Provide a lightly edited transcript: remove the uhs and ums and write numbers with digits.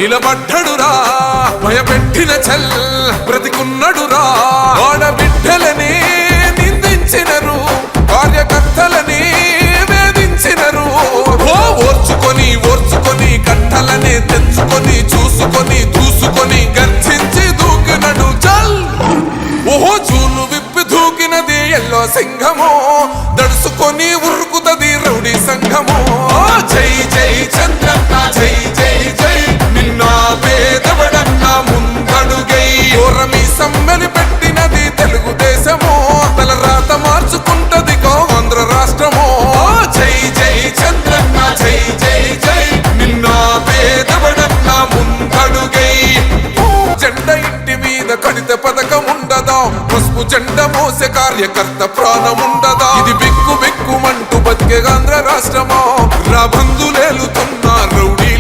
నిలబడ్డడురా భయపెట్టిన చల్ బ్రతికున్నడురా ఆడబిడ్డలని నిందించినరు కార్యకర్తలని వేధించినరు ఓర్చుకొని ఓర్చుకొని కట్టలనే తెంచుకొని చూసుకొని దూసుకొని గర్జించి దూకినడు చల్ ఓహో చూలు విప్పి దూకినది ఎల్లో సింహము దడుసుకొని ఉరుకుతది రౌడీ సంఘము జై జై చంద్రన్న జై జై జై నిన్న పేదవడన్న ముందడుగై ఓరమి సమ్మెలి పెట్టినది తెలుగుదేశము తల రాత మార్చుకుంటది ఆంధ్ర రాష్ట్రము జై జై చంద్రన్న జై జై జై నిన్న పేదవడన్న ముందడుగై జెండా ఇంటి మీద కడిత పథకం ఉండదా పసుపు జెండ మోసే కార్యకర్త ప్రాణముండదా ఇది బిక్కు బిక్కుమంటూ బతికే ఆంధ్ర రాష్ట్రమా రా బంధులేలుతున్న రౌడీ